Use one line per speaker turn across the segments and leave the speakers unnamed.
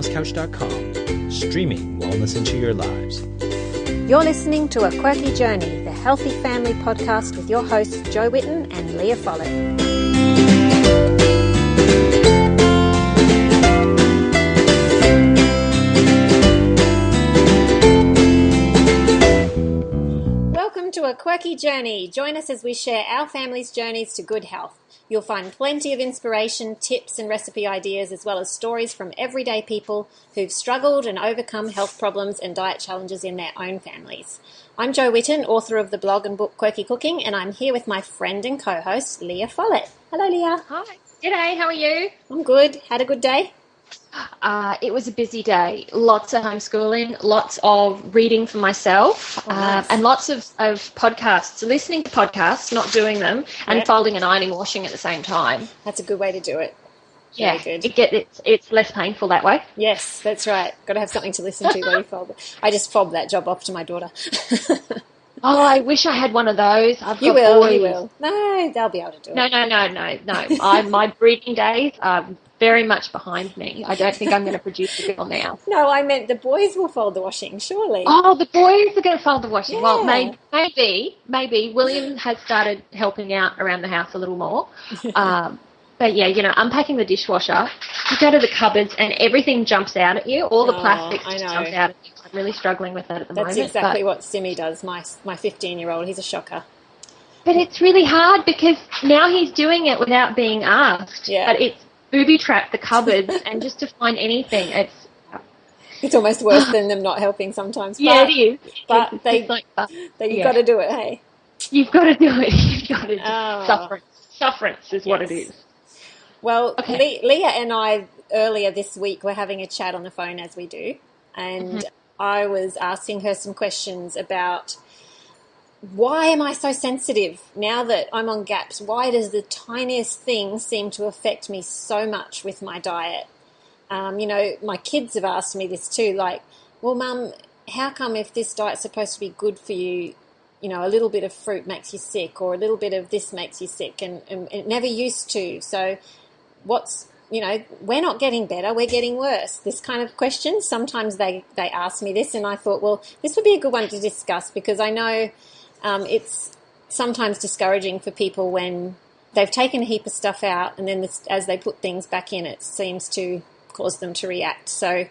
thewellnesscouch.com, streaming wellness into your lives.
You're listening to A Quirky Journey, the healthy family podcast with your hosts Jo Whitten and Leah Follett. Welcome to A Quirky Journey. Join us as we share our family's journeys to good health. You'll find plenty of inspiration, tips and recipe ideas, as well as stories from everyday people who've struggled and overcome health problems and diet challenges in their own families. I'm Jo Whitten, author of the blog and book Quirky Cooking, and I'm here with my friend and co-host, Leah Follett. Hello, Leah.
Hi. G'day, how are you?
I'm good. Had a good day?
It was a busy day. Lots of homeschooling, lots of reading for myself,
nice.
And lots of podcasts. So listening to podcasts, not doing them, and folding and ironing, washing at the same time.
That's a good way to do it.
Very
good.
It's less painful that way.
Yes, that's right. Got to have something to listen to while you fold it. I just fobbed that job off to my daughter.
Oh, I wish I had one of those.
You will. No, they'll be able to do it.
No. My breeding days are very much behind me. I don't think I'm going to produce a girl now.
No, I meant the boys will fold the washing, surely.
Oh, the boys are going to fold the washing.
Yeah.
Well, maybe. William has started helping out around the house a little more. But yeah, unpacking the dishwasher, you go to the cupboards and everything jumps out at you. All the plastics just jump out at you. I'm really struggling with that at the moment.
That's exactly what Simi does, my 15-year-old. He's a shocker.
But it's really hard because now he's doing it without being asked.
Yeah.
But it's booby-trapped the cupboards and just to find anything,
it's almost worse than them not helping sometimes.
Yeah, it is.
But you've got to do it, hey?
You've got to do it. You've got to do it. Sufferance is what it is.
Well, okay. Leah and I earlier this week were having a chat on the phone as we do, and I was asking her some questions about why am I so sensitive now that I'm on GAPS? Why does the tiniest thing seem to affect me so much with my diet? My kids have asked me this too, like, well, Mum, how come if this diet's supposed to be good for you, a little bit of fruit makes you sick or a little bit of this makes you sick and it never used to. So we're not getting better, we're getting worse. This kind of question, sometimes they ask me this and I thought, well, this would be a good one to discuss because I know it's sometimes discouraging for people when they've taken a heap of stuff out and then as they put things back in, it seems to cause them to react. So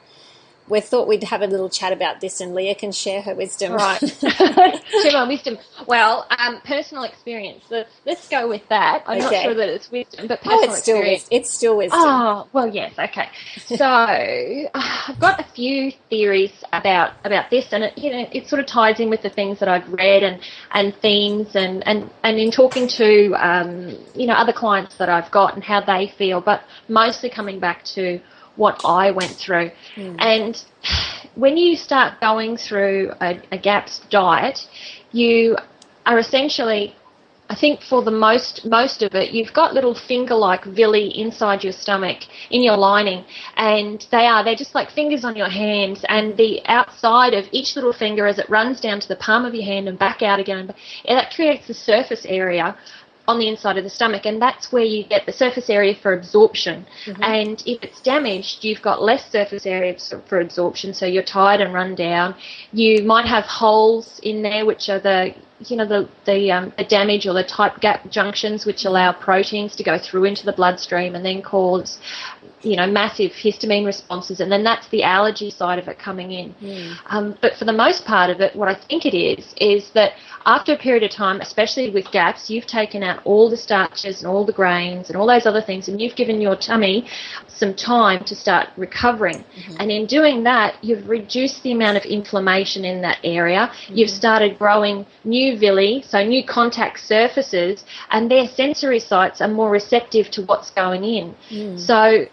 we thought we'd have a little chat about this and Leah can share her wisdom.
Right. Share my wisdom. Well, personal experience. Let's go with that. I'm not sure that it's wisdom, but personal experience.
It's still wisdom.
Oh, well, yes, okay. So I've got a few theories about this and it sort of ties in with the things that I've read and themes and in talking to, other clients that I've got and how they feel, but mostly coming back to what I went through. And when you start going through a GAPS diet, you are essentially, I think for the most of it, you've got little finger-like villi inside your stomach, in your lining, and they're just like fingers on your hands, and the outside of each little finger as it runs down to the palm of your hand and back out again, that creates the surface area on the inside of the stomach, and that's where you get the surface area for absorption. And if it's damaged, you've got less surface area for absorption, so you're tired and run down. You might have holes in there, which are the damage or the tight gap junctions, which allow proteins to go through into the bloodstream and then cause massive histamine responses, and then that's the allergy side of it coming in. But for the most part of it, what I think it is that after a period of time, especially with GAPS, you've taken out all the starches and all the grains and all those other things, and you've given your tummy some time to start recovering. And in doing that, you've reduced the amount of inflammation in that area. You've started growing new villi, so new contact surfaces, and their sensory sites are more receptive to what's going in. So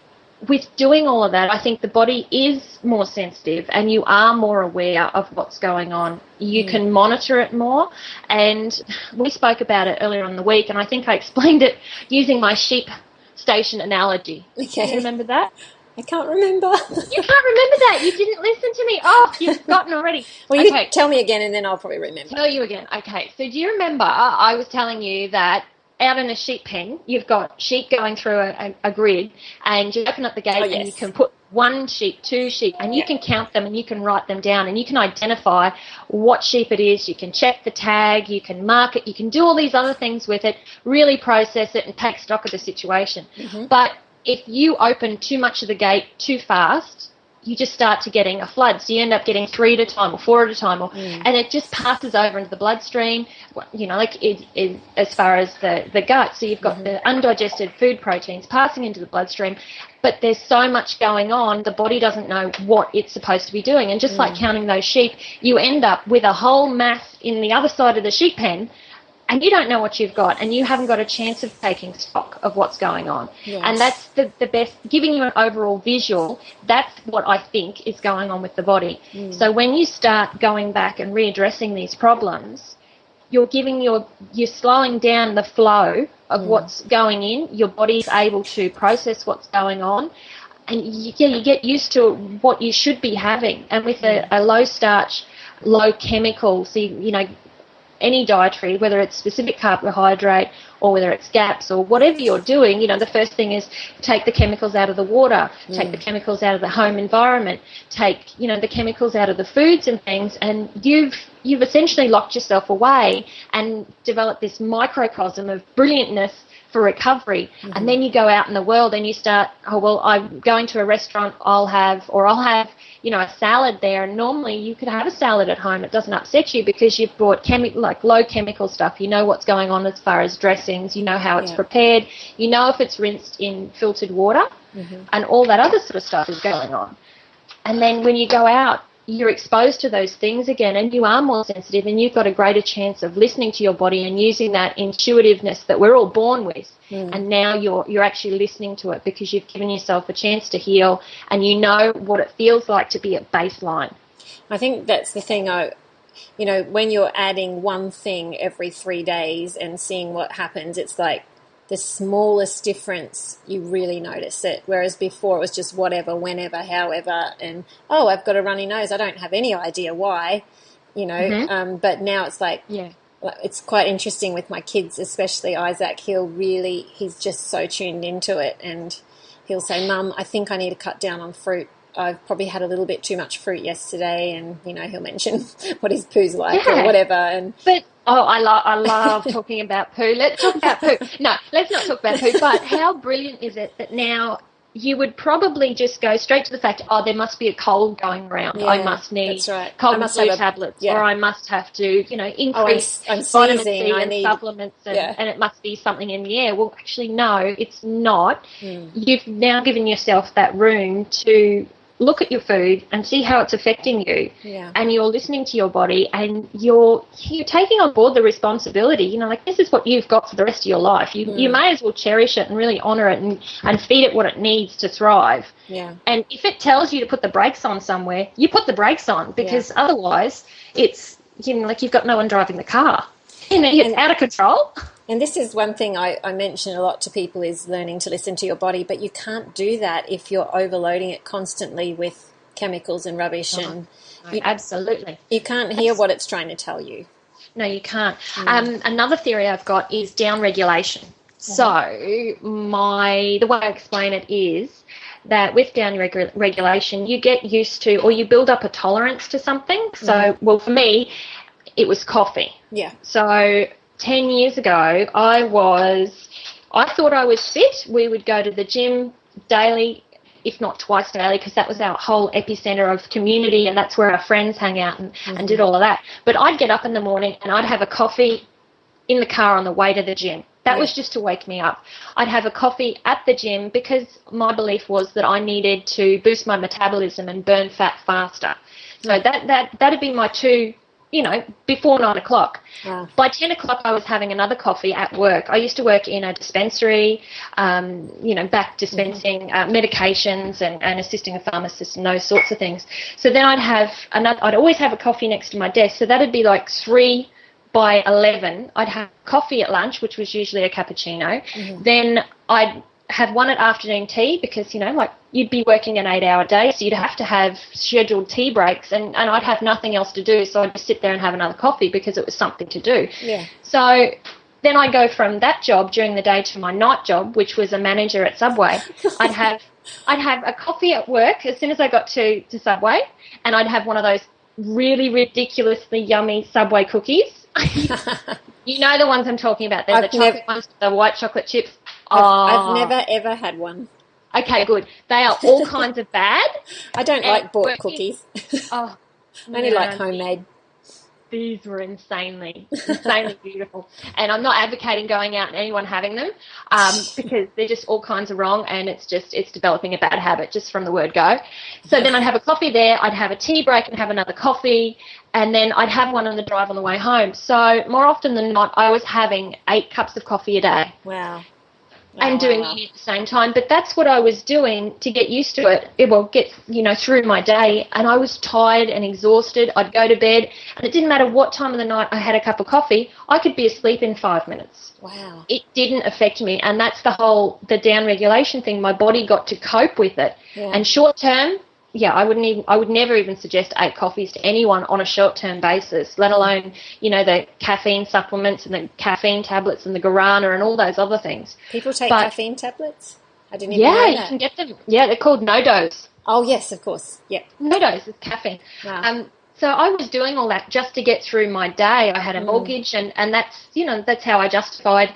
with doing all of that, I think the body is more sensitive and you are more aware of what's going on. You can monitor it more, and we spoke about it earlier in the week, and I think I explained it using my sheep station analogy.
Okay.
Do you remember that?
I can't remember.
You can't remember that? You didn't listen to me? Oh, you've forgotten already.
Well, you tell me again and then I'll probably remember.
Tell you again. Okay. So do you remember I was telling you that out in a sheep pen, you've got sheep going through a grid, and you open up the gate and you can put 1 sheep, 2 sheep, and you can count them and you can write them down and you can identify what sheep it is. You can check the tag, you can mark it, you can do all these other things with it, really process it and take stock of the situation. But if you open too much of the gate too fast, you just start to getting a flood. So you end up getting 3 at a time or 4 at a time, and it just passes over into the bloodstream, as far as the gut. So you've got the undigested food proteins passing into the bloodstream, but there's so much going on, the body doesn't know what it's supposed to be doing. And just like counting those sheep, you end up with a whole mass in the other side of the sheep pen, and you don't know what you've got, and you haven't got a chance of taking stock of what's going on. Yes. And that's the best, giving you an overall visual. That's what I think is going on with the body. So when you start going back and readdressing these problems, you're slowing down the flow of what's going in. Your body's able to process what's going on, and you get used to what you should be having. And with a low starch, low chemical, so any dietary, whether it's specific carbohydrate or whether it's GAPS or whatever you're doing, the first thing is take the chemicals out of the water, take the chemicals out of the home environment, take, the chemicals out of the foods and things, and you've essentially locked yourself away and developed this microcosm of brilliantness for recovery. And then you go out in the world and you start, I'm going to a restaurant, I'll have a salad there, and normally you could have a salad at home. It doesn't upset you because you've brought low chemical stuff. You know what's going on as far as dressings. You know how it's prepared. You know if it's rinsed in filtered water, and all that other sort of stuff is going on. And then when you go out, you're exposed to those things again, and you are more sensitive, and you've got a greater chance of listening to your body and using that intuitiveness that we're all born with. And now you're actually listening to it because you've given yourself a chance to heal, and you know what it feels like to be at baseline.
I think that's the thing. When you're adding one thing every 3 days and seeing what happens, it's like the smallest difference, you really notice it. Whereas before it was just whatever, whenever, however, and, I've got a runny nose. I don't have any idea why, but now it's like, it's quite interesting with my kids, especially Isaac. He's just so tuned into it, and he'll say, Mum, I think I need to cut down on fruit. I've probably had a little bit too much fruit yesterday, and, he'll mention what his poo's like or whatever. But
I love talking about poo. Let's talk about poo. No, let's not talk about poo. But how brilliant is it that now you would probably just go straight to the fact, there must be a cold going around. I must need cold and flu tablets, or I must have to, increase
I'm
vitamin
sneezing,
C and supplements, and it must be something in the air. Well, actually, no, it's not. You've now given yourself that room to look at your food and see how it's affecting you, and you're listening to your body, and you're taking on board the responsibility. This is what you've got for the rest of your life. You may as well cherish it and really honour it and feed it what it needs to thrive. And if it tells you to put the brakes on somewhere, you put the brakes on, because otherwise it's you've got no one driving the car. It's out of control.
And this is one thing I mention a lot to people, is learning to listen to your body, but you can't do that if you're overloading it constantly with chemicals and rubbish.
Absolutely.
You can't hear what it's trying to tell you.
No, you can't. Another theory I've got is down regulation. So the way I explain it is that with down regulation, you get used to, or you build up a tolerance to something. So, for me, it was coffee. Yeah. So 10 years ago, I thought I was fit. We would go to the gym daily, if not twice daily, because that was our whole epicenter of community, and that's where our friends hang out and did all of that. But I'd get up in the morning and I'd have a coffee in the car on the way to the gym. That was just to wake me up. I'd have a coffee at the gym because my belief was that I needed to boost my metabolism and burn fat faster. So that'd be my two, before 9 o'clock. Wow. By 10 o'clock, I was having another coffee at work. I used to work in a dispensary, back dispensing medications and assisting a pharmacist and those sorts of things. So then I'd always have a coffee next to my desk. So that'd be like 3 by 11. I'd have coffee at lunch, which was usually a cappuccino. Then I'd have one at afternoon tea because, you'd be working an 8-hour day, so you'd have to have scheduled tea breaks, and I'd have nothing else to do, so I'd just sit there and have another coffee because it was something to do. Yeah. So then I go from that job during the day to my night job, which was a manager at Subway. I'd have a coffee at work as soon as I got to Subway, and I'd have one of those really ridiculously yummy Subway cookies. You know the ones I'm talking about. They're the chocolate ones, the white chocolate chips.
I've never, ever had one.
Okay, good. They are all kinds of bad.
I don't like bought cookies.
Oh,
I only like homemade.
These were insanely beautiful. And I'm not advocating going out and anyone having them because they're just all kinds of wrong, and it's developing a bad habit just from the word go. So then I'd have a coffee there, I'd have a tea break and have another coffee, and then I'd have one on the drive on the way home. So more often than not, I was having 8 cups of coffee a day.
Wow.
And doing it at the same time. But that's what I was doing to get used to it. It will get, through my day. And I was tired and exhausted. I'd go to bed, and it didn't matter what time of the night I had a cup of coffee. I could be asleep in 5 minutes.
Wow.
It didn't affect me. And that's the down regulation thing. My body got to cope with it. Yeah. And short term, I would never even suggest 8 coffees to anyone on a short-term basis, let alone, the caffeine supplements and the caffeine tablets and the guarana and all those other things.
People take caffeine tablets? I didn't even know that.
Yeah, you can get them. Yeah, they're called no-dose.
Oh, yes, of course. Yeah.
No-dose is caffeine. Wow. So I was doing all that just to get through my day. I had a mortgage, and that's how I justified,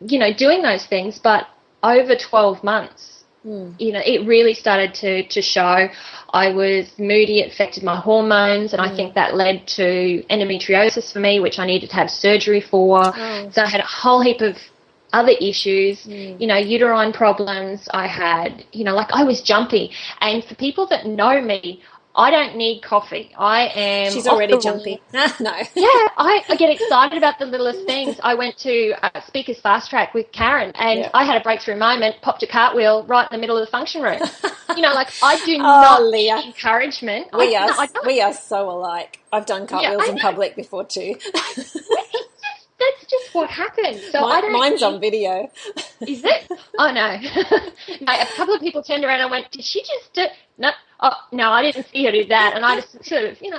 doing those things. But over 12 months, it really started to show. I was moody, it affected my hormones, and I think that led to endometriosis for me, which I needed to have surgery for. Oh. So I had a whole heap of other issues, uterine problems. I had, I was jumpy. And for people that know me, I don't need coffee. I am...
She's already jumpy. No.
Yeah, I get excited about the littlest things. I went to Speakers Fast Track with Karen, and I had a breakthrough moment, popped a cartwheel right in the middle of the function room. I do not need encouragement.
We are so alike. I've done cartwheels in public before too.
That's just what happened. So
mine's on video.
Is it? Oh, no. No. A couple of people turned around and went, did she just do... No. Oh, no, I didn't see her do that. And I just sort of, no,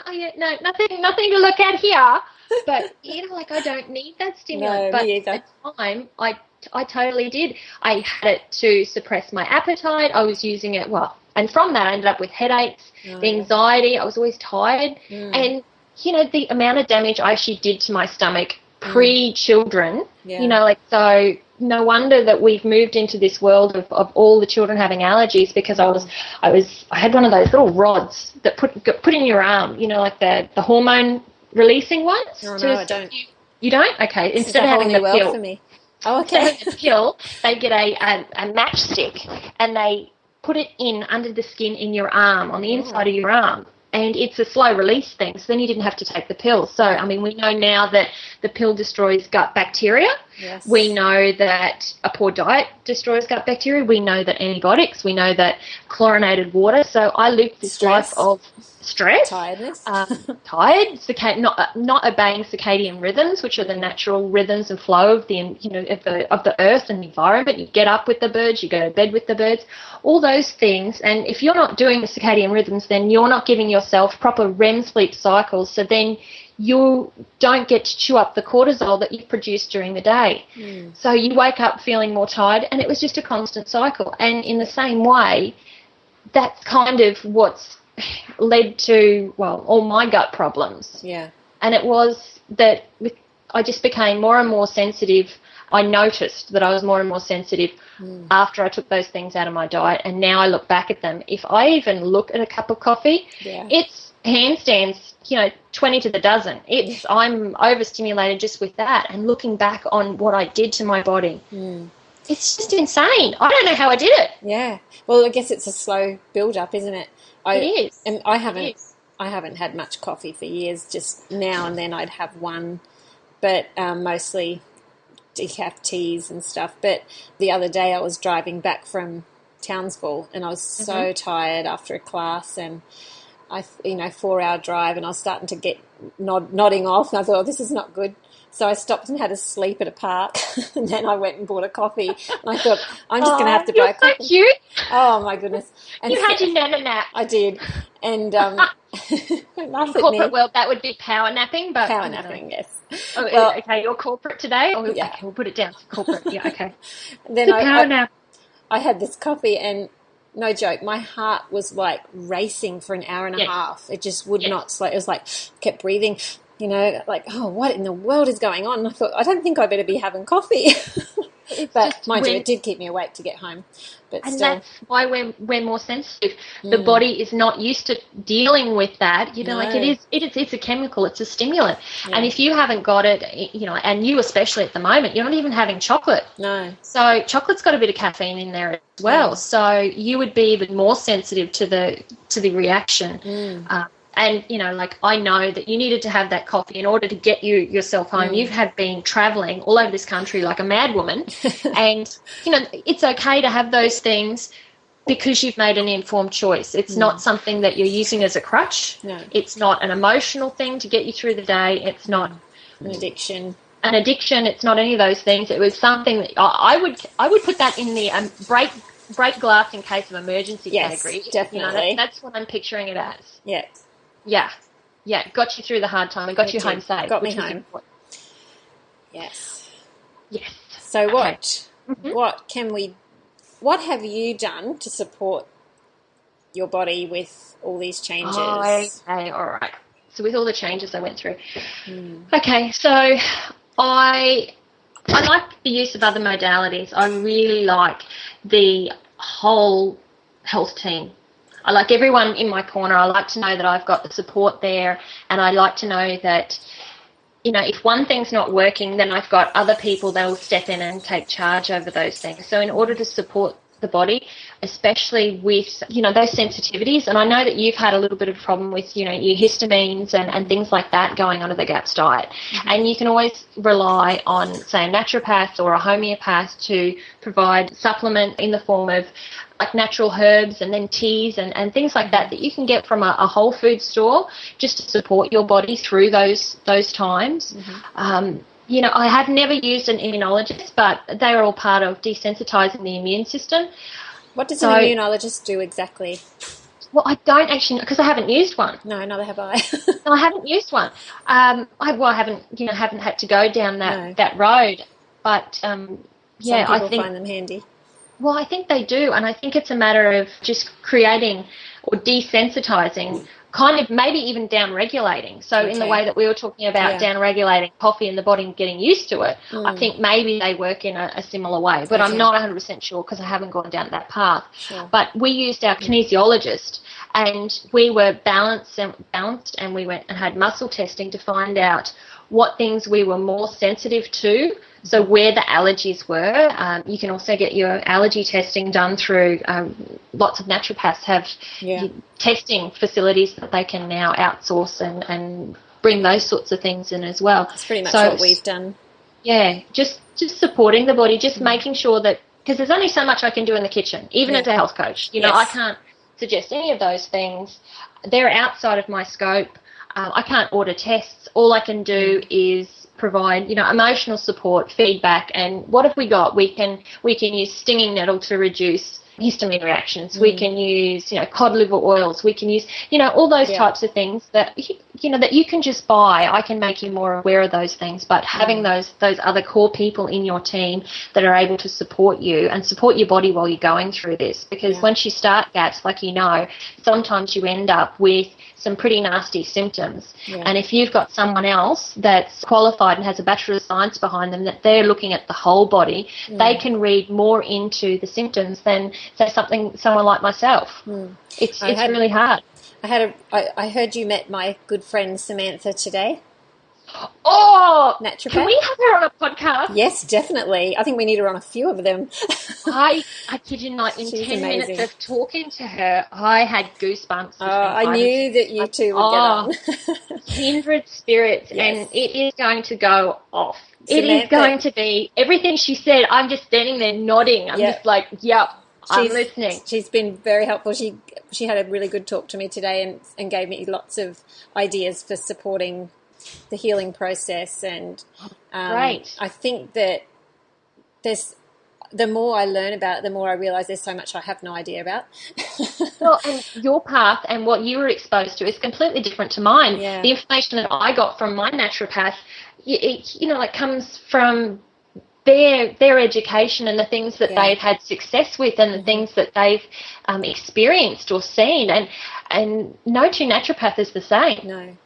nothing to look at here. But, I don't need that stimulant.
No,
but
me either.
at the time, I totally did. I had it to suppress my appetite. I was using it, and from that I ended up with headaches, the anxiety. I was always tired. And, the amount of damage I actually did to my stomach pre-children, so no wonder that we've moved into this world of all the children having allergies, because I had one of those little rods that put in your arm, the hormone releasing ones.
No, I don't.
You don't? Okay. Instead of having the pill.
For me. Oh, okay.
Instead of the pill, they get a matchstick, and they put it in under the skin in your arm, on the inside of your arm. And it's a slow release thing, so then you didn't have to take the pill. So, we know now that the pill destroys gut bacteria.
Yes.
We know that a poor diet destroys gut bacteria. We know that antibiotics. We know that chlorinated water. So I lived this life of stress,
tiredness,
not obeying circadian rhythms, which are the natural rhythms and flow of the earth and the environment. You get up with the birds, you go to bed with the birds, all those things. And if you're not doing the circadian rhythms, then you're not giving yourself proper REM sleep cycles. So then you don't get to chew up the cortisol that you've produced during the day. So you wake up feeling more tired, and it was just a constant cycle. And in the same way, that's kind of what's led to, all my gut problems.
Yeah.
And it was that I just became more and more sensitive. I noticed that I was more and more sensitive after I took those things out of my diet, and now I look back at them. If I even look at a cup of coffee, it's handstands, 20 to the dozen. I'm overstimulated just with that, and looking back on what I did to my body. It's just insane. I don't know how I did it.
Yeah. Well, I guess it's a slow build-up, isn't it?
It is.
And I haven't had much coffee for years. Just now and then I'd have one, but mostly decaf teas and stuff. But the other day I was driving back from Townsville, and I was so tired after a class, and 4-hour drive, and I was starting to get nodding off, and I thought, this is not good. So I stopped and had a sleep at a park, and then I went and bought a coffee, and I thought, I'm just going to have to buy a coffee.
So cute.
Oh, my goodness. And
you had your nana nap.
I did. And Don't laugh
In
at
corporate
me.
world, that would be power napping, but
Power napping, yes.
Oh,
Well,
okay, you're corporate today? Oh,
yeah.
okay, we'll put it down to corporate. Yeah, okay.
Then
Power nap.
I had this coffee, and no joke, my heart was like racing for an hour and a half. It just would not slow. It was like, kept breathing, like, oh, what in the world is going on? And I thought, I don't think I better be having coffee. But mind you, it did keep me awake to get home. But
and
still.
that's why we're more sensitive. The body is not used to dealing with that. Like it's a chemical, it's a stimulant. Yeah. And if you haven't got it, and you especially at the moment, you're not even having chocolate.
No.
So chocolate's got a bit of caffeine in there as well. Yeah. So you would be even more sensitive to the reaction. And, I know that you needed to have that coffee in order to get yourself home. You've been travelling all over this country like a mad woman. And, it's okay to have those things because you've made an informed choice. It's not something that you're using as a crutch.
No.
It's not an emotional thing to get you through the day. It's not
an addiction.
It's not any of those things. It was something that I would put that in the break glass in case of emergency category.
Definitely.
That's what I'm picturing it as.
Yeah.
Yeah, got you through the hard time and got you home safe.
Got me home. Yes. So what have you done to support your body with all these changes?
Okay, all right. So with all the changes I went through. Okay, so I like the use of other modalities. I really like the whole health team. I like everyone in my corner. I like to know that I've got the support there, and I like to know that, if one thing's not working, then I've got other people that will step in and take charge over those things. So in order to support the body, especially with, those sensitivities, and I know that you've had a little bit of a problem with, your histamines and things like that going onto the GAPS diet. And you can always rely on, say, a naturopath or a homeopath to provide supplement in the form of like natural herbs and then teas and things like that you can get from a whole food store just to support your body through those times. I have never used an immunologist, but they are all part of desensitizing the immune system.
What does an immunologist do exactly?
Well, I don't actually know because I haven't used one.
No, neither have I.
No, I haven't used one. I haven't had to go down that road. But
Some people find them handy.
Well, I think they do, and I think it's a matter of just creating or desensitizing, kind of maybe even down-regulating. So in the way that we were talking about down-regulating coffee in the body and getting used to it, I think maybe they work in a similar way. But I'm not 100% sure because I haven't gone down that path.
Sure.
But we used our kinesiologist, and we were balanced, and we went and had muscle testing to find out what things we were more sensitive to. So where the allergies were, you can also get your allergy testing done through lots of naturopaths have testing facilities that they can now outsource and bring those sorts of things in as well.
That's pretty much what we've done.
Yeah, just supporting the body, just making sure that, because there's only so much I can do in the kitchen, even as a health coach. I can't suggest any of those things. They're outside of my scope. I can't order tests. All I can do is provide, emotional support, feedback, and what have we got? We can use stinging nettle to reduce histamine reactions. We can use, cod liver oils. We can use, all those types of things that, that you can just buy. I can make you more aware of those things, but having those other core people in your team that are able to support you and support your body while you're going through this, because once you start GAPS, sometimes you end up with some pretty nasty symptoms. And if you've got someone else that's qualified and has a Bachelor of Science behind them, that they're looking at the whole body, they can read more into the symptoms than, say, someone like myself. It's really hard.
I heard you met my good friend Samantha today.
Oh,
naturopath.
Can we have her on a podcast?
Yes, definitely. I think we need her on a few of them.
I kid you not, in
She's
10
amazing.
minutes of talking to her, I had goosebumps.
I knew that you two would get on.
Kindred spirits, and it is going to go off. Samantha, it is going to be everything she said. I'm just standing there nodding. I'm just like, yep. I'm listening.
She's been very helpful. She had a really good talk to me today and gave me lots of ideas for supporting the healing process. And
great.
I think that there's the more I learn about it, the more I realise there's so much I have no idea about.
Well, and your path and what you were exposed to is completely different to mine.
Yeah.
The information that I got from my naturopath, it comes from their education and the things that they've had success with and the things that they've experienced or seen. And no two naturopath is the same.
No.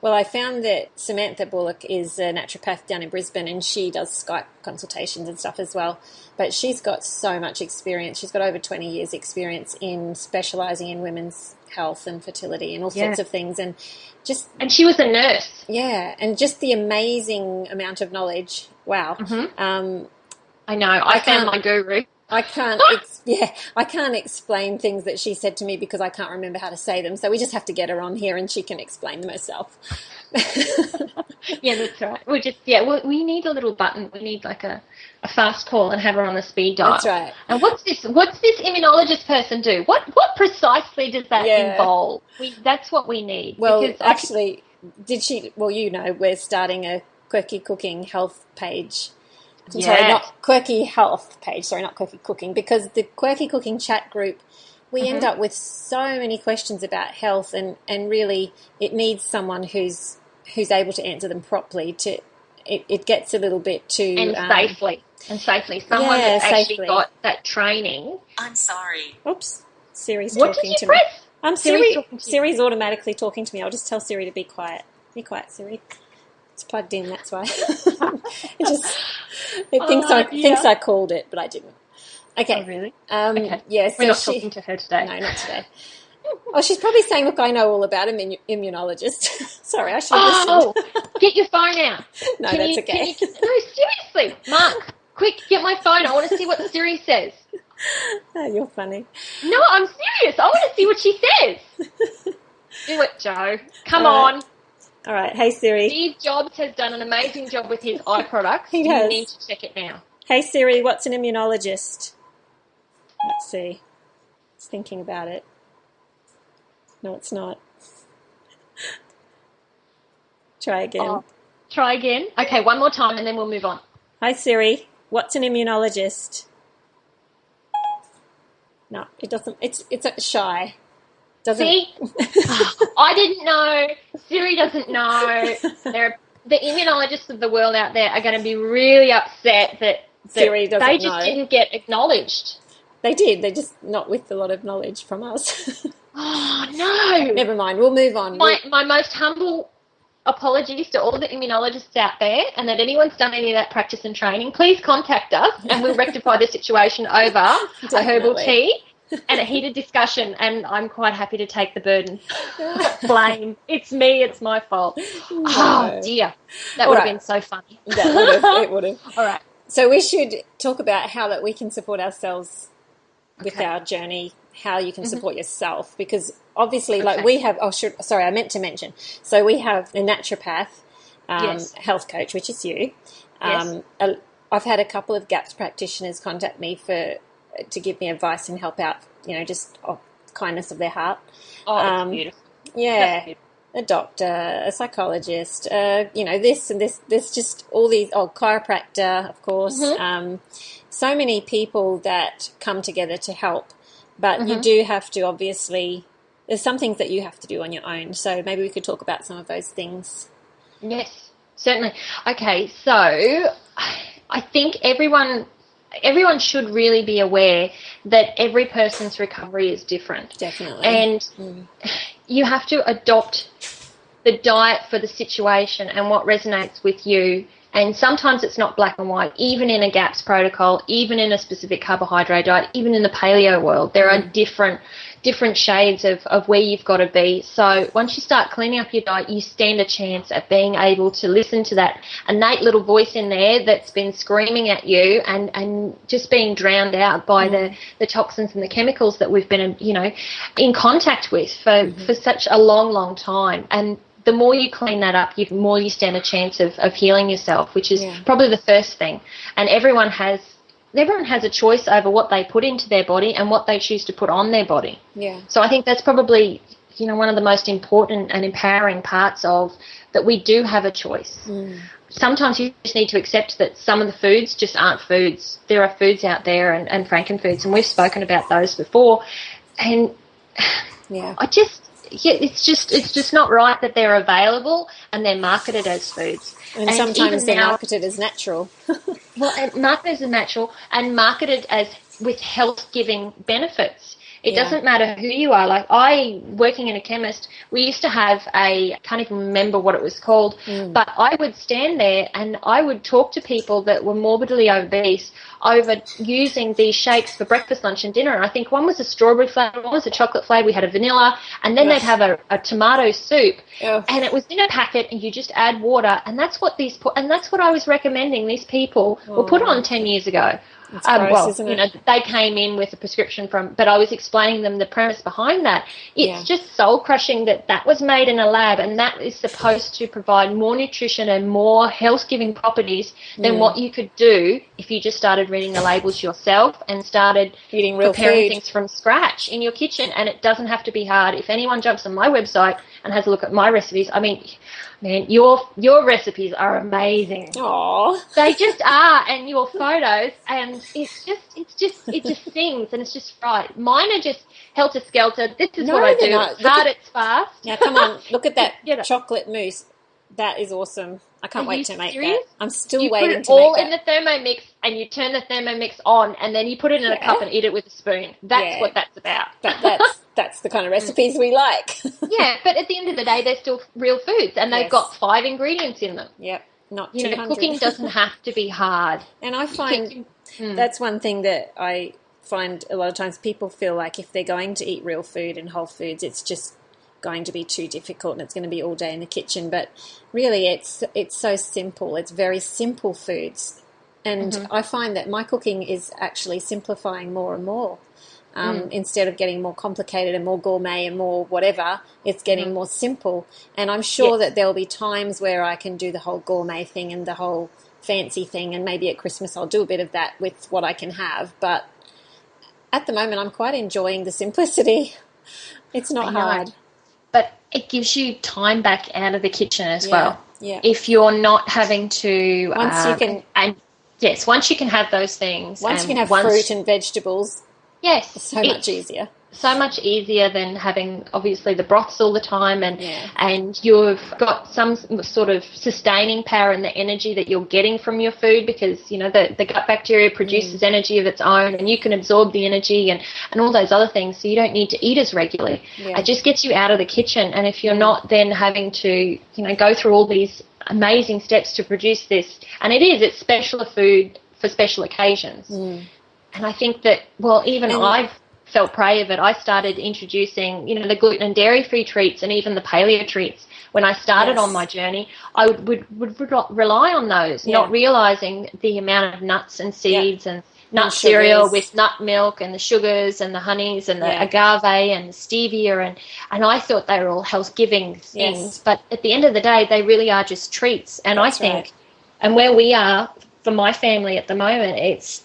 Well, I found that Samantha Bullock is a naturopath down in Brisbane, and she does Skype consultations and stuff as well. But she's got so much experience. She's got over 20 years experience in specialising in women's health and fertility and all sorts of things. And
she was a nurse.
Yeah, and just the amazing amount of knowledge. Wow.
Mm-hmm. I know. I found my guru.
I can't explain things that she said to me because I can't remember how to say them. So we just have to get her on here and she can explain them herself.
Yeah, that's right. We need a little button. We need like a fast call and have her on the speed dial.
That's right.
And what's this immunologist person do? What precisely does that involve? That's what we need.
Well, actually, we're starting a Quirky Cooking health page. Sorry, not Quirky Health page. Sorry, not Quirky Cooking, because the Quirky Cooking chat group, we end up with so many questions about health, and really it needs someone who's able to answer them properly. It gets a little bit too
safely. Someone that's actually got that training.
I'm sorry.
Oops, Siri's
what
talking
did
to
you press?
me. Siri's automatically talking to me. I'll just tell Siri to be quiet. Be quiet, Siri. It's plugged in, that's why. it thinks I called it, but I didn't. Okay.
Oh, really?
Okay. Yeah, so
we're not talking to her today.
No, not today. Oh, she's probably saying, look, I know all about immunologist. Sorry, I should have listened.
Get your phone out.
No, that's okay.
No, seriously. Mark, quick, get my phone. I want to see what Siri says.
Oh, you're funny.
No, I'm serious. I want to see what she says. Do it, Jo. Come on.
All right. Hey, Siri.
Steve Jobs has done an amazing job with his eye products.
He has.
You need to check it now.
Hey, Siri, what's an immunologist? Let's see. It's thinking about it. No, it's not. Try again.
Oh, try again? Okay, one more time and then we'll move on.
Hi, Siri. What's an immunologist? No, it doesn't. It's shy. Doesn't.
See? I didn't know. Siri doesn't know. The immunologists of the world out there are going to be really upset that
Siri doesn't know.
They just didn't get acknowledged.
They did. They're just not with a lot of knowledge from us.
Oh, no.
Never mind. We'll move on.
My most humble apologies to all the immunologists out there, and that anyone's done any of that practice and training, please contact us and we'll rectify the situation over a herbal tea and a heated discussion, and I'm quite happy to take the burden. Blame. It's me. It's my fault. No. Oh, dear. That would have been so funny.
It would have.
All right.
So we should talk about how that we can support ourselves with our journey, how you can support yourself, because obviously we have, I meant to mention. So we have a naturopath, health coach, which is you. I've had a couple of GAPS practitioners contact me to give me advice and help out, just kindness of their heart.
Oh, that's beautiful.
Yeah. That's a doctor, a psychologist, this and this. There's just all these, chiropractor, of course. So many people that come together to help. But you do have to, obviously, there's some things that you have to do on your own. So maybe we could talk about some of those things.
Yes, certainly. Okay, so I think everyone should really be aware that every person's recovery is different.
Definitely.
And you have to adopt the diet for the situation and what resonates with you. And sometimes it's not black and white, even in a GAPS protocol, even in a specific carbohydrate diet, even in the paleo world. There are different shades of where you've got to be. So once you start cleaning up your diet, you stand a chance at being able to listen to that innate little voice in there that's been screaming at you and just being drowned out by the toxins and the chemicals that we've been, in contact with for such a long, long time. And the more you clean that up, the more you stand a chance of healing yourself, which is probably the first thing. And everyone has a choice over what they put into their body and what they choose to put on their body.
Yeah.
So I think that's probably one of the most important and empowering parts of that we do have a choice. Sometimes you just need to accept that some of the foods just aren't foods. There are foods out there and frankenfoods, and we've spoken about those before. And it's just not right that they're available and they're marketed as foods.
And sometimes they're marketed as natural.
Marketed as natural and marketed as with health-giving benefits. It doesn't matter who you are. Like working in a chemist, we used to have I can't even remember what it was called, but I would stand there and I would talk to people that were morbidly obese over using these shakes for breakfast, lunch and dinner. And I think one was a strawberry flavour, one was a chocolate flavour, we had a vanilla, and then they'd have a tomato soup. And it was in a packet and you just add water, and that's what I was recommending these people were put on 10 years ago.
It's gross, isn't it?
They came in with a prescription but I was explaining them the premise behind that. It's just soul crushing that was made in a lab, and that is supposed to provide more nutrition and more health-giving properties than what you could do if you just started reading the labels yourself and started
eating real
preparing
food.
Things from scratch in your kitchen. And it doesn't have to be hard. If anyone jumps on my website and has a look at my recipes, I mean, man, your recipes are amazing.
Aww.
They just are, and your photos, and it just sings, and it's just right. Mine are just helter-skelter. This is what I do. It's hard, it's fast.
Now, come on, look at that chocolate mousse. That is awesome. I can't wait to make that. I'm still waiting to make that. You put it all
in the Thermomix, and you turn the Thermomix on, and then you put it in a cup and eat it with a spoon. That's what that's about.
But that's the kind of recipes we like.
Yeah, but at the end of the day, they're still real foods, and they've got 5 ingredients in them.
Yep, not 200.
Cooking doesn't have to be hard.
And I find that's one thing that I find a lot of times people feel like if they're going to eat real food and whole foods, it's just going to be too difficult and it's going to be all day in the kitchen. But really, it's so simple. It's very simple foods. And I find that my cooking is actually simplifying more and more. Instead of getting more complicated and more gourmet and more whatever, it's getting more simple. And I'm sure that there'll be times where I can do the whole gourmet thing and the whole fancy thing, and maybe at Christmas I'll do a bit of that with what I can have. But at the moment, I'm quite enjoying the simplicity. It's not hard.
But it gives you time back out of the kitchen as well.
Yeah.
If you're not having to...
Once
you can have those things.
Once you can have fruit and vegetables...
Yes.
It's so much easier.
So much easier than having, obviously, the broths all the time, and you've got some sort of sustaining power and the energy that you're getting from your food, because, the gut bacteria produces energy of its own, and you can absorb the energy and all those other things, so you don't need to eat as regularly. Yeah. It just gets you out of the kitchen, and if you're not then having to, go through all these amazing steps to produce this, and it's special food for special occasions. And I think that, I've felt prey of it. I started introducing, the gluten and dairy-free treats and even the paleo treats. When I started on my journey, I would rely on those, not realising the amount of nuts and seeds and nut cereal with nut milk and the sugars and the honeys and the agave and the stevia. And I thought they were all health-giving things. Yes. But at the end of the day, they really are just treats. And I think, and where we are, for my family at the moment,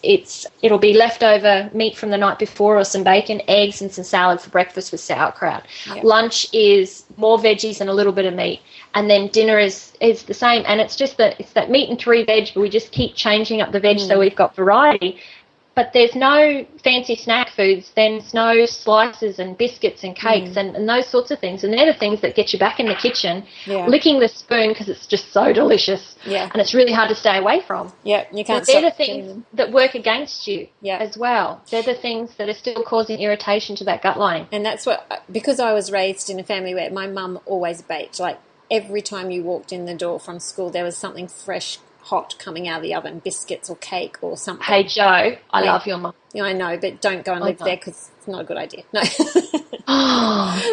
it'll be leftover meat from the night before or some bacon, eggs and some salad for breakfast with sauerkraut. Yep. Lunch is more veggies and a little bit of meat. And then dinner is the same. And it's just that meat and 3 veg, but we just keep changing up the veg so we've got variety. But there's no fancy snack foods. There's no slices and biscuits and cakes and those sorts of things. And they're the things that get you back in the kitchen, licking the spoon because it's just so delicious. Yeah. And it's really hard to stay away from.
Yeah, you can't.
But they're the things that work against you as well. They're the things that are still causing irritation to that gut lining.
And that's because I was raised in a family where my mum always baked. Like every time you walked in the door from school, there was something fresh, hot coming out of the oven, biscuits or cake or something.
Hey, Jo, I love your mum.
Yeah, I know, but don't go and live there because it's not a good idea. No.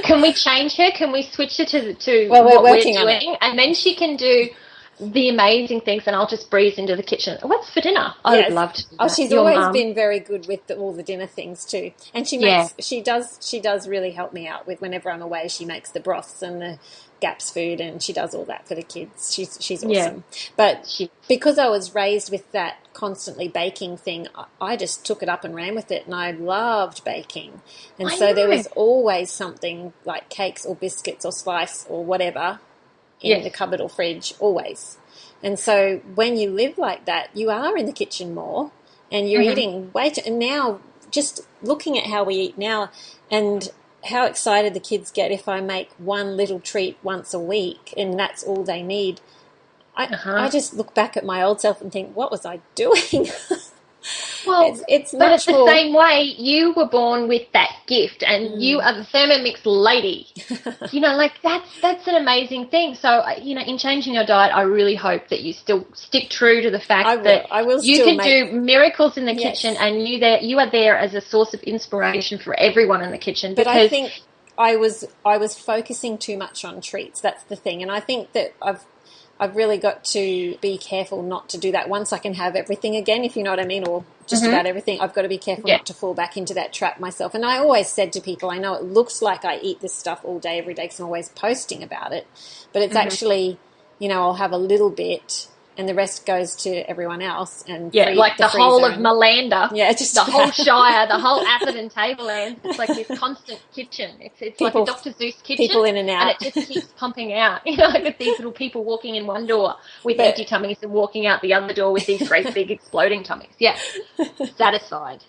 Can we change her? Can we switch her to
well,
what
we're working
doing?
on it.
And then she can do the amazing things, and I'll just breeze into the kitchen. What's for dinner? I would love to do that.
Oh, she's always been very good with all the dinner things too. And she does really help me out with whenever I'm away. She makes the broths and the Gaps food, and she does all that for the kids. She's awesome.
Yeah.
But because I was raised with that constantly baking thing, I just took it up and ran with it, and I loved baking. And so there was always something like cakes or biscuits or slice or whatever in the cupboard or fridge, always. And so when you live like that, you are in the kitchen more, and you're eating way too. And now, just looking at how we eat now, and how excited the kids get if I make one little treat once a week, and that's all they need. I just look back at my old self and think, what was I doing?
Well,
it's
but it's
more...
the same way. You were born with that gift, and you are the Thermomix lady. That's an amazing thing. So, in changing your diet, I really hope that you still stick true to the fact that you can do miracles in the kitchen, and you are there as a source of inspiration for everyone in the kitchen.
But I think I was focusing too much on treats. That's the thing, and I think that I've really got to be careful not to do that once I can have everything again, if you know what I mean, or just about everything. I've got to be careful not to fall back into that trap myself. And I always said to people, I know it looks like I eat this stuff all day, every day, because I'm always posting about it, but it's actually, I'll have a little bit and the rest goes to everyone else. And
like the whole of Malanda.
Yeah, just
the whole Shire, the whole Atherton Tablelands. It's like this constant kitchen. It's like a Dr. Seuss kitchen.
People in and out.
And it just keeps pumping out. I get these little people walking in one door with empty tummies and walking out the other door with these great big exploding tummies. Yeah, satisfied.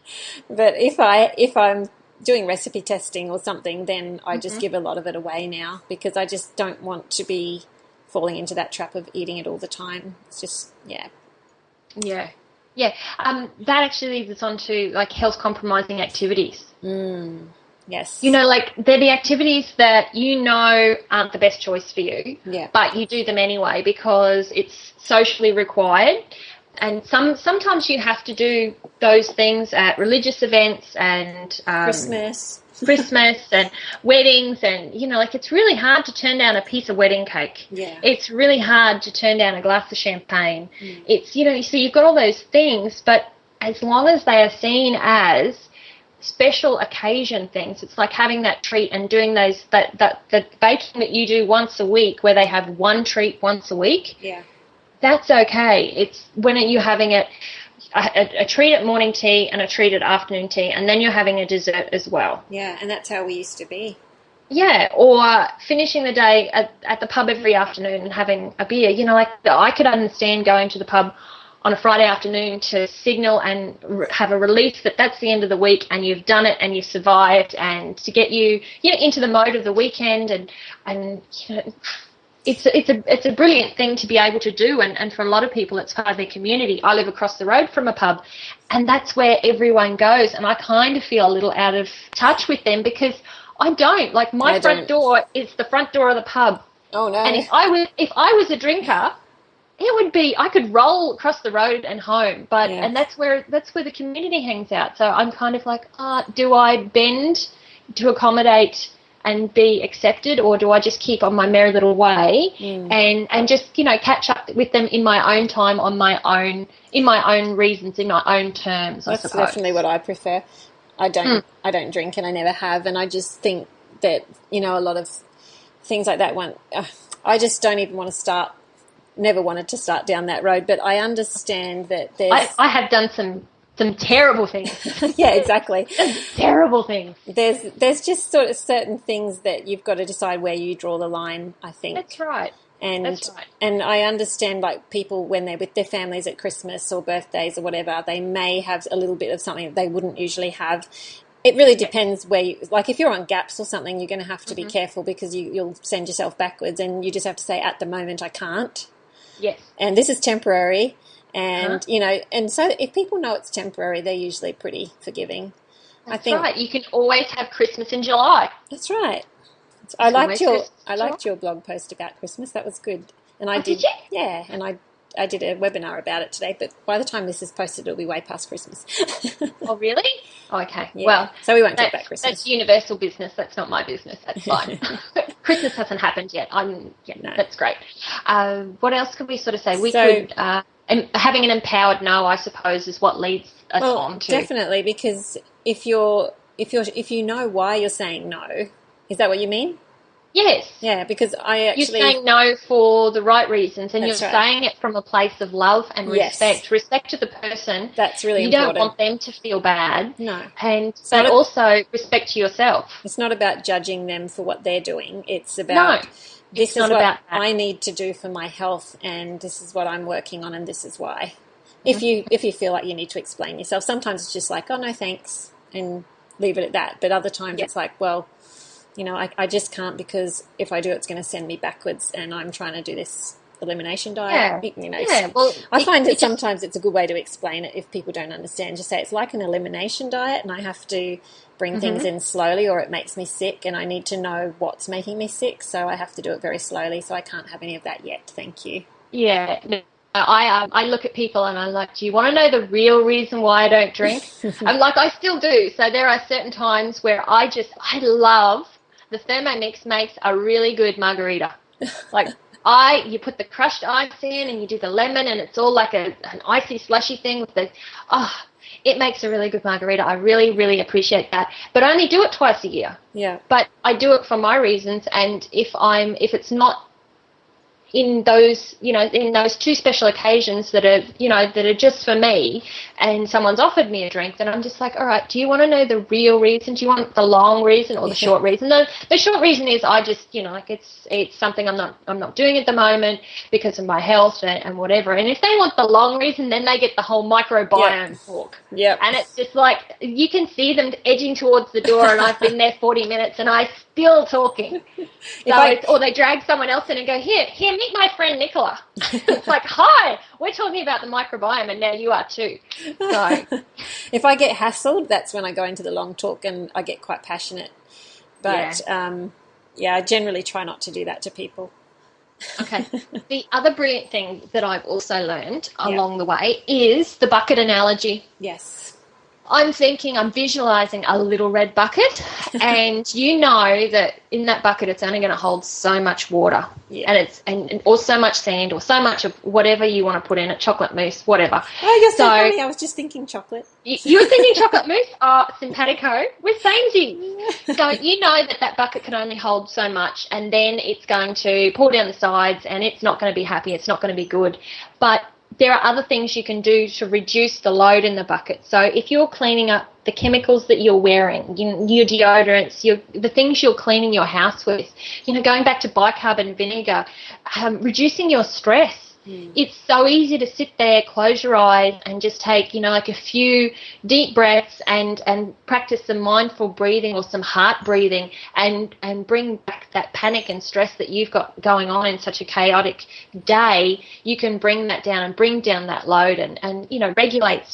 But if I'm doing recipe testing or something, then I just give a lot of it away now, because I just don't want to be falling into that trap of eating it all the time. It's just,
yeah. That actually leads us on to like health compromising activities.
Yes.
They're the activities that aren't the best choice for you, but you do them anyway because it's socially required. And sometimes you have to do those things at religious events and Christmas and weddings, and it's really hard to turn down a piece of wedding cake.
Yeah.
It's really hard to turn down a glass of champagne. It's so you've got all those things, but as long as they are seen as special occasion things, it's like having that treat and doing those the baking that you do once a week, where they have one treat once a week.
Yeah.
That's okay. It's when you're having a treat at morning tea and a treat at afternoon tea, and then you're having a dessert as well.
Yeah, and that's how we used to be.
Yeah, or finishing the day at the pub every afternoon and having a beer. I could understand going to the pub on a Friday afternoon to signal and have a relief that that's the end of the week and you've done it and you've survived, and to get you into the mode of the weekend and It's a brilliant thing to be able to do, and for a lot of people it's part of their community. I live across the road from a pub, and that's where everyone goes, and I kind of feel a little out of touch with them because I don't. Like, my front door is the front door of the pub.
Oh, no.
And if I was a drinker, it would be, I could roll across the road and home, but and that's where the community hangs out. So I'm kind of like, do I bend to accommodate and be accepted, or do I just keep on my merry little way and just catch up with them in my own time, in my own reasons, in my own terms?
That's definitely what I prefer. I don't drink, and I never have, and I just think that a lot of things like that I just don't even want to start. Never wanted to start down that road, but I understand that there's.
I have done some terrible things.
Yeah, exactly.
Terrible things.
There's just sort of certain things that you've got to decide where you draw the line, I think.
That's right.
And I understand, like, people when they're with their families at Christmas or birthdays or whatever, they may have a little bit of something that they wouldn't usually have. It really depends where you, like, if you're on Gaps or something, you're going to have to be careful because you'll send yourself backwards, and you just have to say, at the moment, I can't.
Yes.
And this is temporary. And, and so if people know it's temporary, they're usually pretty forgiving.
That's right. You can always have Christmas in July.
That's right. I liked your blog post about Christmas. That was good. And
did you?
Yeah, and I did a webinar about it today, but by the time this is posted, it'll be way past Christmas.
Oh, really? Oh, okay.
Yeah.
Well,
so we won't talk about Christmas.
That's universal business. That's not my business. That's fine. Christmas hasn't happened yet.
No.
That's great. What else could we sort of say? We could having an empowered no, I suppose, is what leads us on to.
Definitely, because if you know why you're saying no, is that what you mean?
Yes.
Yeah, because
you're saying no for the right reasons, and you're
right.
saying it from a place of love and respect. Respect to the person.
That's really
important. You don't want them to feel bad.
No.
And also respect to yourself.
It's not about judging them for what they're doing. It's about this is what I need to do for my health, and this is what I'm working on, and this is why. If you feel like you need to explain yourself, sometimes it's just like, oh no, thanks, and leave it at that. But other times it's like, well, I just can't, because if I do, it's going to send me backwards, and I'm trying to do this elimination diet.
Well,
I find that sometimes it's a good way to explain it if people don't understand. Just say it's like an elimination diet, and I have to bring things in slowly, or it makes me sick, and I need to know what's making me sick, so I have to do it very slowly, so I can't have any of that yet. Thank you. Yeah.
I look at people and I'm like, do you want to know the real reason why I don't drink? I'm like, I still do. So there are certain times where I love the Thermomix makes a really good margarita. Like you put the crushed ice in and you do the lemon, and it's all like an icy slushy thing with it makes a really good margarita. I really, really appreciate that. But I only do it twice a year.
Yeah.
But I do it for my reasons, and if it's not in those two special occasions that are just for me, and someone's offered me a drink, then I'm just like, all right, do you want to know the real reason? Do you want the long reason or the short reason? The short reason is I just, it's something I'm not doing at the moment because of my health and whatever. And if they want the long reason, then they get the whole microbiome talk.
Yeah.
And it's just like, you can see them edging towards the door, and I've been there 40 minutes and I still talking. Or they drag someone else in and go, here, meet my friend Nicola. It's like, hi, we're talking about the microbiome, and now you are too. So
if I get hassled, that's when I go into the long talk, and I get quite passionate. But I generally try not to do that to people.
Okay. The other brilliant thing that I've also learned along the way is the bucket analogy.
Yes.
I'm visualizing a little red bucket, and you know that in that bucket it's only going to hold so much water, and or so much sand, or so much of whatever you want to put in it, chocolate mousse, whatever.
Oh, you're so funny. I was just thinking chocolate.
You were thinking chocolate mousse? Oh, simpatico. We're samesies. So you know that bucket can only hold so much, and then it's going to pour down the sides, and it's not going to be happy. It's not going to be good. But there are other things you can do to reduce the load in the bucket. So if you're cleaning up the chemicals that you're wearing, your deodorants, the things you're cleaning your house with, going back to bicarb vinegar, reducing your stress. It's so easy to sit there, close your eyes, and just take, like a few deep breaths and practice some mindful breathing or some heart breathing, and bring back that panic and stress that you've got going on in such a chaotic day. You can bring that down and bring down that load, and regulate,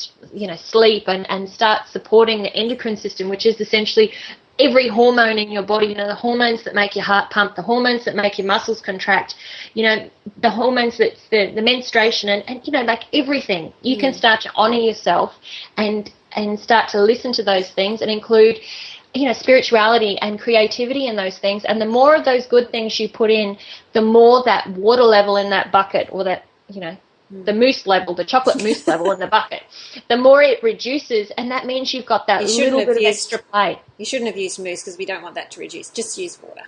sleep, and start supporting the endocrine system, which is essentially every hormone in your body, the hormones that make your heart pump, the hormones that make your muscles contract, the hormones that the menstruation, and like everything. You can start to honor yourself and start to listen to those things, and include spirituality and creativity in those things. And the more of those good things you put in, the more that water level in that bucket, or that the mousse level, the chocolate mousse level in the bucket, the more it reduces, and that means you've got that little bit of extra play.
You shouldn't have used mousse, because we don't want that to reduce. Just use water.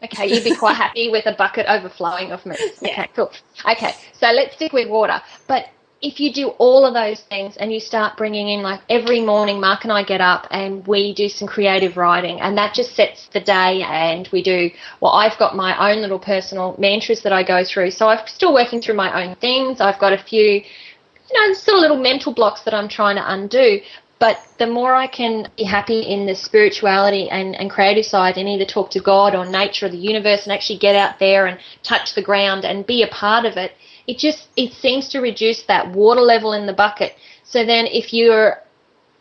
Okay, you'd be quite happy with a bucket overflowing of mousse.
Yeah.
Okay, cool. Okay, so let's stick with water. But if you do all of those things, and you start bringing in, like every morning, Mark and I get up and we do some creative writing, and that just sets the day. And we do, I've got my own little personal mantras that I go through. So I'm still working through my own things. I've got a few, still little mental blocks that I'm trying to undo. But the more I can be happy in the spirituality and creative side, and either talk to God or nature or the universe, and actually get out there and touch the ground and be a part of it, it seems to reduce that water level in the bucket. So then if you're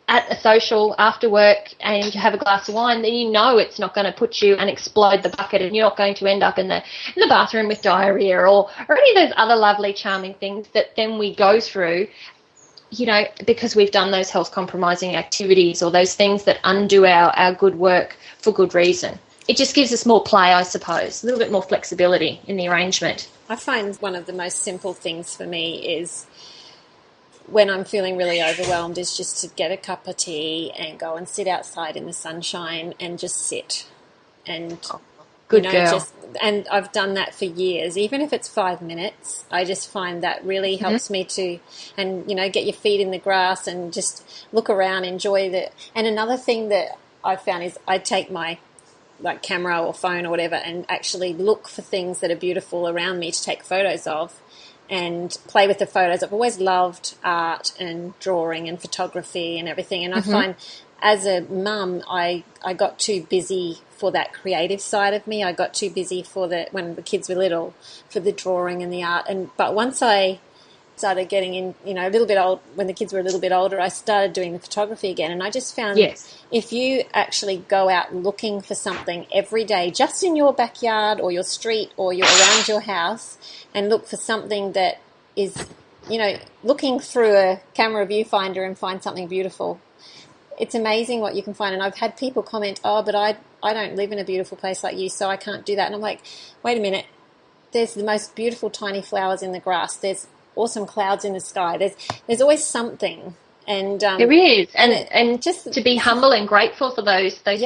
at a social after work and you have a glass of wine, then it's not going to put you and explode the bucket, and you're not going to end up in the bathroom with diarrhea or any of those other lovely, charming things that then we go through, because we've done those health compromising activities, or those things that undo our good work for good reason. it just gives us more play, I suppose, a little bit more flexibility in the arrangement.
I find one of the most simple things for me is when I'm feeling really overwhelmed is just to get a cup of tea and go and sit outside in the sunshine and just sit. And
Good girl.
And I've done that for years. Even if it's 5 minutes, I just find that really helps me to, and get your feet in the grass and just look around, enjoy the. And another thing that I've found is I take my camera or phone or whatever and actually look for things that are beautiful around me to take photos of and play with the photos. I've always loved art and drawing and photography and everything. And I find as a mum, I got too busy for that creative side of me. I got too busy when the kids were little, for the drawing and the art. But once I started getting in, a little bit old, when the kids were a little bit older, I started doing the photography again. And I just found if you actually go out looking for something every day, just in your backyard or your street or you're around your house, and look for something that is, looking through a camera viewfinder and find something beautiful, it's amazing what you can find. And I've had people comment, oh, but I don't live in a beautiful place like you, so I can't do that. And I'm like, wait a minute, there's the most beautiful tiny flowers in the grass. There's awesome clouds in the sky. There's always something. And
there is. And just to be humble and grateful for those things.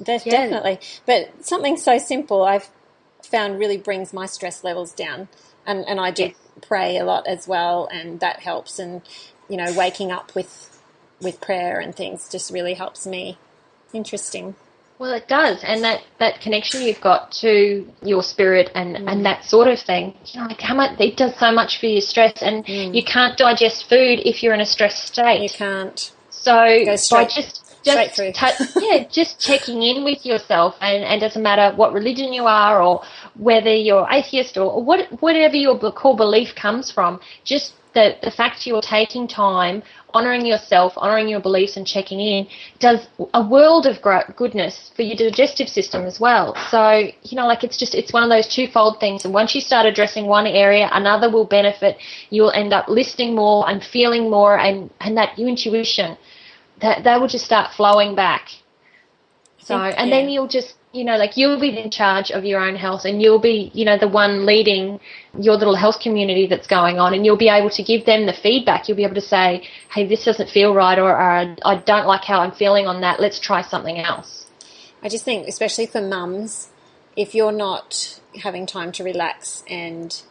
Definitely. But something so simple I've found really brings my stress levels down. And I do pray a lot as well, and that helps. And, waking up with prayer and things just really helps me. Interesting.
Well, it does, and that connection you've got to your spirit and that sort of thing, how much it does so much for your stress, and you can't digest food if you're in a stressed state.
You can't.
So by just checking in with yourself, and doesn't matter what religion you are or whether you're atheist or whatever your core belief comes from, just the fact you're taking time, honouring yourself, honouring your beliefs and checking in does a world of goodness for your digestive system as well. So, it's one of those twofold things. And once you start addressing one area, another will benefit. You'll end up listening more and feeling more, and that intuition, that will just start flowing back. So, then you'll just, you'll be in charge of your own health, and you'll be, the one leading your little health community that's going on, and you'll be able to give them the feedback. You'll be able to say, hey, this doesn't feel right, or I don't like how I'm feeling on that. Let's try something else.
I just think, especially for mums, if you're not having time to relax and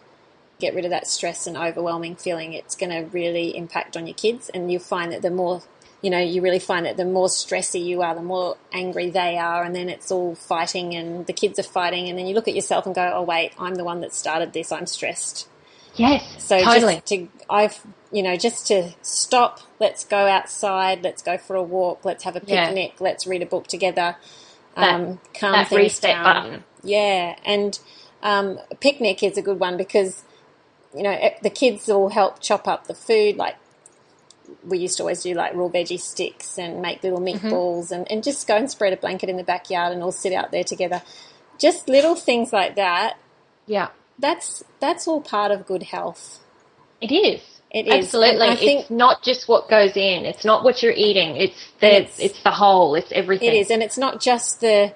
get rid of that stress and overwhelming feeling, it's going to really impact on your kids, and you'll find that the more you really find that the more stressy you are, the more angry they are, and then it's all fighting and the kids are fighting, and then you look at yourself and go, oh, wait, I'm the one that started this, I'm stressed.
Yes,
so
totally.
Just to stop, let's go outside, let's go for a walk, let's have a picnic, let's read a book together, calm
that
things
reset
down.
Button.
Yeah, and a picnic is a good one because, the kids will help chop up the food, like, we used to always do raw veggie sticks and make little meatballs and just go and spread a blanket in the backyard and all sit out there together. Just little things like that.
Yeah.
That's all part of good health.
It is.
It is.
Absolutely. It's not just what goes in. It's not what you're eating. It's the whole. It's everything.
It is. And it's not just the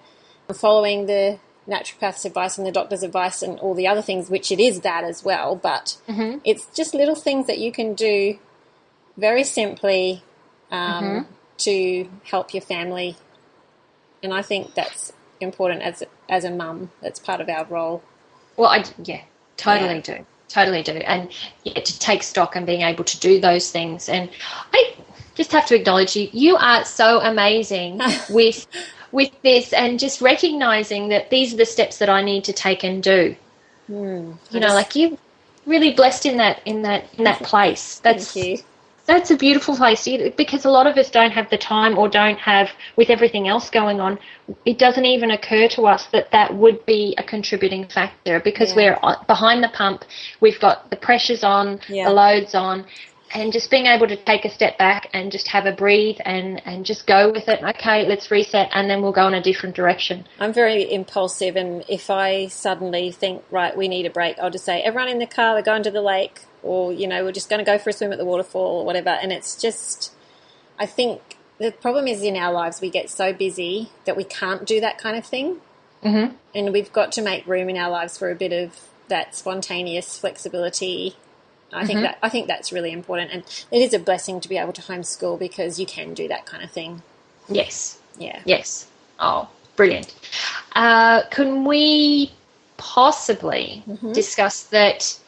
following the naturopath's advice and the doctor's advice and all the other things, which it is that as well. But it's just little things that you can do very simply to help your family, and I think that's important as a mum. That's part of our role.
Well, totally do, and to take stock and being able to do those things. And I just have to acknowledge you. You are so amazing with this, and just recognizing that these are the steps that I need to take and do. You're really blessed in that place.
Thank you.
That's a beautiful place, because a lot of us don't have the time, or don't have, with everything else going on, it doesn't even occur to us that would be a contributing factor, because we're behind the pump, we've got the pressures on, the loads on, and just being able to take a step back and just have a breathe and just go with it. Okay, let's reset, and then we'll go in a different direction.
I'm very impulsive, and if I suddenly think, right, we need a break, I'll just say, everyone in the car, we're going to the lake, or, we're just going to go for a swim at the waterfall or whatever. And it's just, I think the problem is in our lives we get so busy that we can't do that kind of thing.
Mm-hmm.
And we've got to make room in our lives for a bit of that spontaneous flexibility. I think that's really important, and it is a blessing to be able to homeschool because you can do that kind of thing.
Yes.
Yeah.
Yes. Oh, brilliant. Can we possibly discuss that?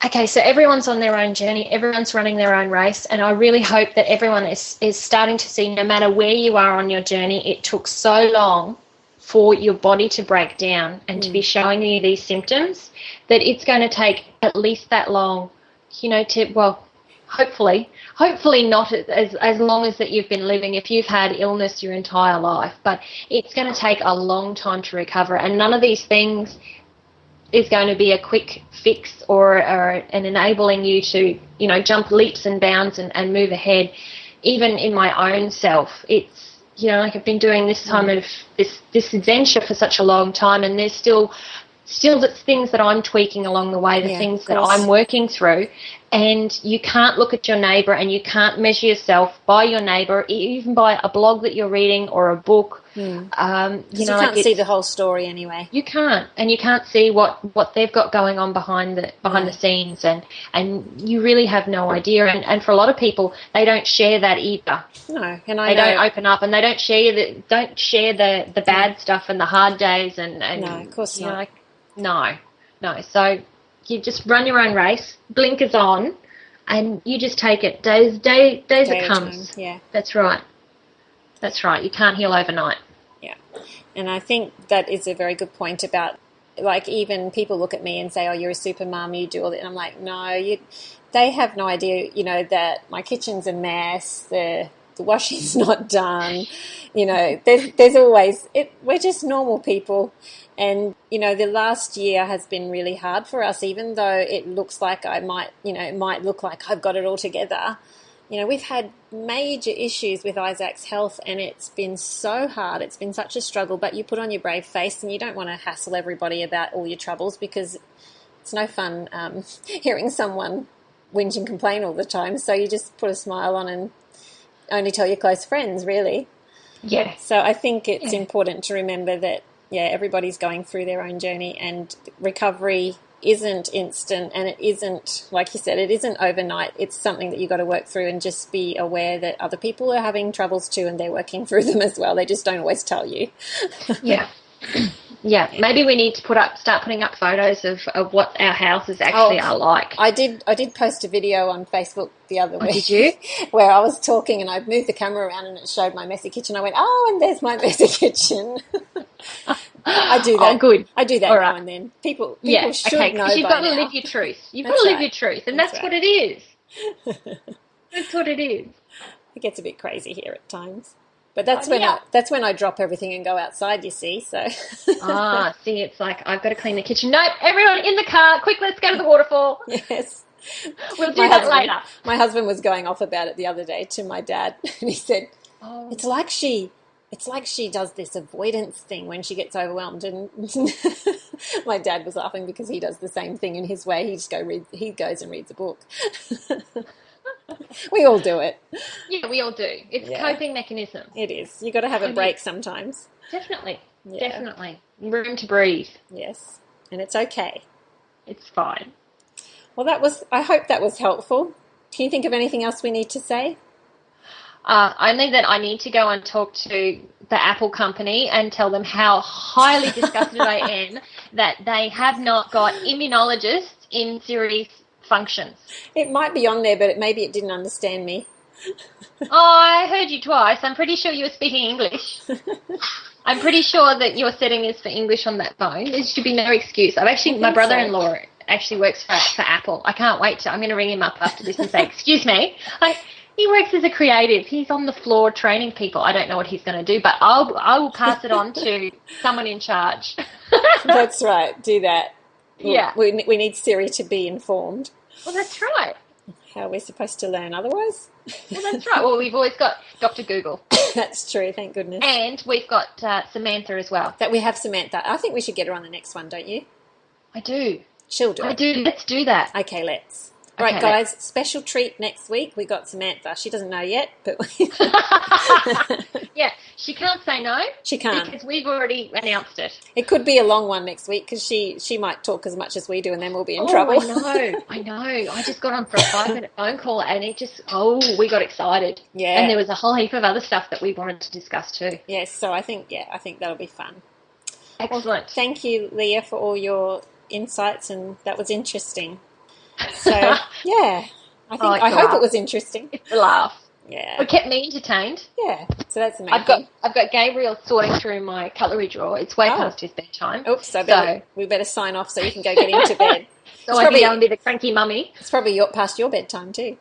Okay, so everyone's on their own journey, everyone's running their own race, and I really hope that everyone is starting to see, no matter where you are on your journey, it took so long for your body to break down and to be showing you these symptoms, that it's going to take at least that long, hopefully not as long as that you've been living, if you've had illness your entire life, but it's going to take a long time to recover, and none of these things is going to be a quick fix or an enabling you to, jump leaps and bounds and move ahead. Even in my own self, it's, I've been doing this time of this adventure for such a long time, and there's still the things that I'm tweaking along the way, the things that I'm working through. And you can't look at your neighbour and you can't measure yourself by your neighbour, even by a blog that you're reading or a book.
You can't see the whole story anyway.
You can't, and you can't see what they've got going on behind the scenes, and you really have no idea. And for a lot of people, they don't share that either.
No, and
they don't open up, and they don't share the bad stuff and the hard days. And
no, of course not.
No. So you just run your own race, blinkers on, and you just take it days it comes.
Yeah,
that's right. You can't heal overnight.
Yeah, and I think that is a very good point about, like, even people look at me and say, "Oh, you're a super mum, you do all that," and I'm like, "No, they have no idea, that my kitchen's a mess, the washing's not done, there's always we're just normal people." And, the last year has been really hard for us, even though it looks like it might look like I've got it all together. We've had major issues with Isaac's health, and it's been so hard. It's been such a struggle, but you put on your brave face and you don't want to hassle everybody about all your troubles, because it's no fun hearing someone whinge and complain all the time. So you just put a smile on and only tell your close friends, really.
Yeah.
So I think it's important to remember that, everybody's going through their own journey, and recovery isn't instant, and it isn't, like you said, it isn't overnight. It's something that you've got to work through, and just be aware that other people are having troubles too, and they're working through them as well. They just don't always tell you.
Yeah. Yeah, maybe we need to start putting up photos of what our houses actually are like.
I did post a video on Facebook the other week.
Did you?
Where I was talking and I moved the camera around and it showed my messy kitchen. I went, and there's my messy kitchen. I do that.
Oh, good.
I do that now and then. People should know by
you've got to
now.
live your truth. You've got to live your truth, and that's what it is. That's what it is.
It gets a bit crazy here at times. But that's when I drop everything and go outside, you see. So
see, it's like, I've got to clean the kitchen. Nope, everyone in the car, quick, let's go to the waterfall.
Yes.
We'll do that later.
My husband was going off about it the other day to my dad, and he said, it's like she does this avoidance thing when she gets overwhelmed. And my dad was laughing because he does the same thing in his way. He goes and reads a book. We all do it.
Yeah, we all do. It's a coping mechanism.
It is. You've got to have a break sometimes.
Definitely. Yeah. Definitely. Room to breathe.
Yes. And it's okay.
It's fine.
Well, I hope that was helpful. Can you think of anything else we need to say?
Only that I need to go and talk to the Apple company and tell them how highly disgusted I am that they have not got immunologists in Siri's functions.
It might be on there, but maybe it didn't understand me.
I heard you twice. I'm pretty sure you were speaking English. I'm pretty sure that your setting is for English on that phone. There should be no excuse. My brother-in-law actually works for Apple. I can't wait I'm going to ring him up after this and say, excuse me. He works as a creative. He's on the floor training people. I don't know what he's going to do, but I will pass it on to someone in charge.
That's right. Do that.
Yeah.
We need Siri to be informed.
Well, that's right.
How are we supposed to learn otherwise?
Well, that's right. Well, we've always got Dr. Google.
That's true, thank goodness.
And we've got Samantha as well.
That we have Samantha. I think we should get her on the next one, don't you?
I do.
She'll do it.
I do. Let's do that.
Okay, let's. Right,
Okay,
guys, special treat next week. We got Samantha. She doesn't know yet, but
Yeah, she can't say no.
She can't.
Because we've already announced it.
It could be a long one next week because she might talk as much as we do and then we'll be in trouble.
I know. I just got on for a 5-minute phone call and we got excited.
Yeah.
And there was a whole heap of other stuff that we wanted to discuss too.
Yes, so I think that'll be fun.
Excellent.
Well, thank you, Leah, for all your insights, and that was interesting. So, yeah, I hope it was interesting.
It's a laugh.
Yeah.
It kept me entertained.
Yeah, so that's amazing.
I've got Gabriel sorting through my cutlery drawer. It's way past his bedtime.
Oops, we better sign off so you can go get into bed.
So I can go and be the cranky mummy.
It's probably past your bedtime too.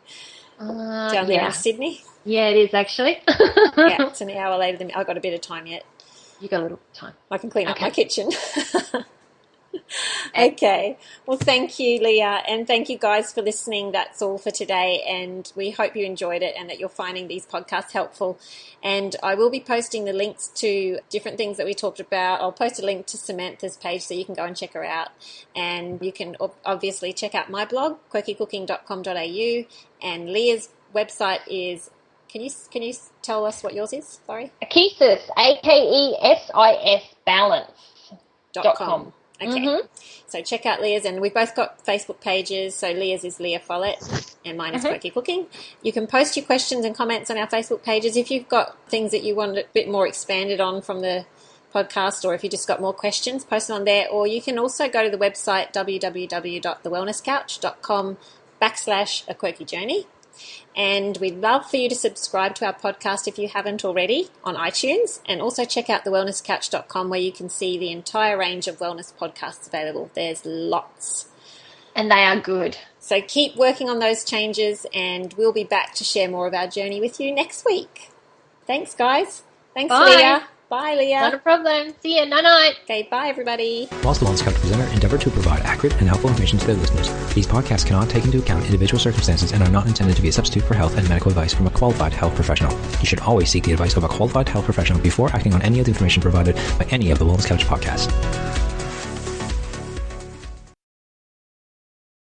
Down there in Sydney.
Yeah, it is actually.
Yeah, it's an hour later than me. I've got a bit of time yet.
You got a little time.
I can clean up my kitchen. Okay. Well, thank you, Leah, and thank you guys for listening. That's all for today, and we hope you enjoyed it and that you're finding these podcasts helpful. And I will be posting the links to different things that we talked about. I'll post a link to Samantha's page so you can go and check her out. And you can obviously check out my blog, quirkycooking.com.au, and Leah's website is, can you tell us what yours is? Sorry?
Akesis, AKESIS balance.com.
Okay. Mm-hmm. So check out Leah's, and we've both got Facebook pages. So Leah's is Leah Follett and mine is Quirky Cooking. You can post your questions and comments on our Facebook pages. If you've got things that you want a bit more expanded on from the podcast, or if you just got more questions, post them on there. Or you can also go to the website www.thewellnesscouch.com/A Quirky Journey. And we'd love for you to subscribe to our podcast if you haven't already on iTunes, and also check out thewellnesscouch.com where you can see the entire range of wellness podcasts available. There's lots.
And they are good.
So keep working on those changes, and we'll be back to share more of our journey with you next week. Thanks, guys. Thanks,
Bye.
Leah. Bye, Leah.
Not a problem. See you. Night-night.
Okay, bye, everybody.
Whilst the Wellness Couch presenter endeavour to provide accurate and helpful information to their listeners, these podcasts cannot take into account individual circumstances and are not intended to be a substitute for health and medical advice from a qualified health professional. You should always seek the advice of a qualified health professional before acting on any of the information provided by any of the Wellness Couch podcasts.